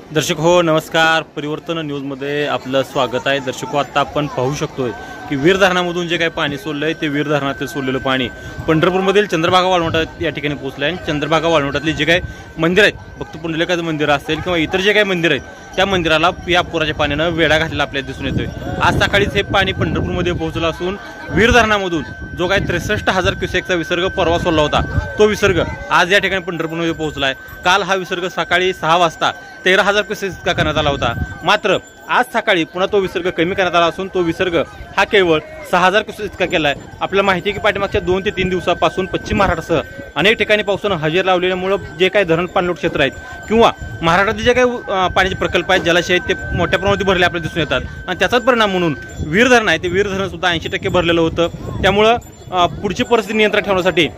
दर्शक हो नमस्कार, परिवर्तन न्यूजमध्ये आपलं स्वागत आहे। दर्शको आता आपण पाहू शकतोय की वीर धरणामधून जे काही पाणी सोडलंय ते वीर धरणातील सोडलेलं पाणी पंढरपूरमधील चंद्रभागा वाळवंटात या ठिकाणी पोहोचलं आहे। चंद्रभागा वाळवंटातली जे काही मंदिर आहेत, भक्त पुंडलिकाचं मंदिर असेल किंवा इतर जे काही मंदिर आहेत, त्या मंदिराला या पुराच्या पाण्यानं वेढा घातलेला आपल्याला दिसून येतोय। आज सकाळीच हे पाणी पंढरपूरमध्ये पोहोचलं असून वीर धरणामधून जो काही 63,000 क्युसेकचा विसर्ग परवा सोडला होता, तो विसर्ग आज या ठिकाणी पंढरपूरमध्ये पोहोचला आहे। काल हा विसर्ग सकाळी 6 वाजता 13,000 क्युसेक इतका करण्यात आला होता। मात्र आज सकाळी पुन्हा तो विसर्ग कमी करण्यात आला असून तो विसर्ग हा केवळ 6,000 क्युसेक इतका केला आहे। आपल्याला माहिती आहे की पाठीमागच्या 2 ते 3 दिवसापासून पश्चिम महाराष्ट्रासह अनेक ठिकाणी पावसानं हजेरी लावल्यामुळे जे काही धरण पाणलोट क्षेत्र आहेत किंवा महाराष्ट्रातले जे काही पाण्याचे प्रकल्प आहेत, जलाशय आहेत, ते मोठ्या प्रमाणात भरले आपल्याला दिसून येतात आणि त्याचाच परिणाम म्हणून वीर धरण आहे ते वीर धरण सुद्धा 80% भरलेलं होतं। त्यामुळं पुढची परिस्थिती नियंत्रणात ठेवण्यासाठी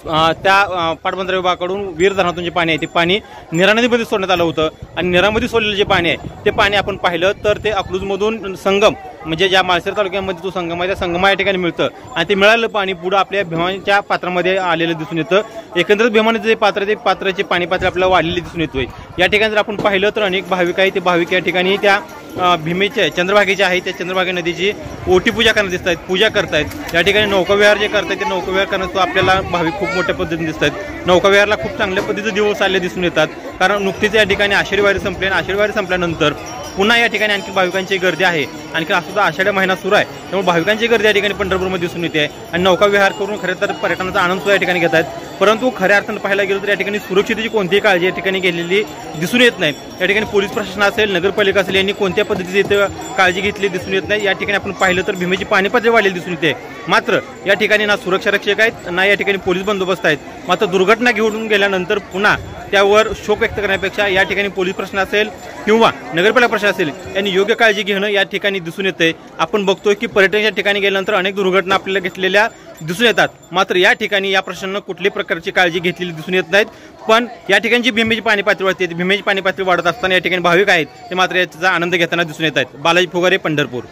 त्या पाटबंधारे विभागाकडून वीर धरणातून जे पाणी आहे ते पाणी निरा नदीमध्ये सोडण्यात आलं होतं आणि निरामध्ये सोडलेलं जे पाणी आहे ते पाणी आपण पाहिलं तर ते अकलूजमधून संगम म्हणजे ज्या माळशेर तालुक्यामध्ये तो संगम आहे त्या संगमा या ठिकाणी मिळतं आणि ते मिळालेलं पाणी पुढं आपल्या भीमाच्या पात्रामध्ये आलेलं दिसून येतं। एकंदरीत भीमाचं जे पात्र ते पात्राची पाणी पातळी आपल्याला वाढलेली दिसून येतोय। या ठिकाणी जर आपण पाहिलं तर अनेक भाविक आहे ते भाविक या ठिकाणी त्या भीमेच्या चंद्रभागेच्या आहे त्या चंद्रभागा नदीची ओटी पूजा करण्यात दिसत आहेत, पूजा करतायत। या ठिकाणी नौकाविहार जे करतायत ते नौकाविहार करण्यात आपल्याला भाविक खूप मोठ्या पद्धतीने दिसत आहेत। नौकाविहारला खूप चांगल्या पद्धतीचे दिवस आले दिसून येतात, कारण नुकतीच या ठिकाणी आषाढी वारी संपली आणि आषाढी वारी संपल्यानंतर पुन्हा या ठिकाणी आणखी भाविकांची गर्दी आहे। आणखी आज सुद्धा आषाढी महिना सुरू आहे, त्यामुळे भाविकांची गर्दी या ठिकाणी पंढरपूरमध्ये दिसून येते आणि नौकाविहार करून खरं तर पर्यटनाचा आनंद सुद्धा या ठिकाणी घेत आहेत। परंतु खऱ्या अर्थानं पाहायला गेलो तर या ठिकाणी सुरक्षितेची कोणतीही काळजी या ठिकाणी घेतलेली दिसून येत नाही। या ठिकाणी पोलीस प्रशासन असेल, नगरपालिका असेल, यांनी कोणत्या पद्धतीची इथे काळजी घेतली दिसून येत नाही। या ठिकाणी आपण पाहिलं तर भीमेची पाणी पातळी वाढलेली दिसून येते, मात्र या ठिकाणी ना सुरक्षा रक्षक आहेत ना या ठिकाणी पोलीस बंदोबस्त आहेत। मात्र दुर्घटना घेऊन गेल्यानंतर पुन्हा त्यावर शोक व्यक्त करण्यापेक्षा या ठिकाणी पोलीस प्रशासन असेल किंवा नगरपालिका प्रशासन असेल यांनी योग्य काळजी घेणं या ठिकाणी दिसून येते। आपण बघतोय की पर्यटनाच्या ठिकाणी गेल्यानंतर अनेक दुर्घटना आपल्याला घेतलेल्या दिसून येतात, मात्र या ठिकाणी या प्रशासनानं कुठल्याही प्रकारची काळजी घेतलेली दिसून येत नाहीत। पण या ठिकाणी जी भीमेची पाणी पातळी वाढते, भीमेची पाणी पातळी वाढत असताना या ठिकाणी भाविक आहेत ते मात्र याचा आनंद घेताना दिसून येत आहेत। बालाजी फुगारे, पंढरपूर।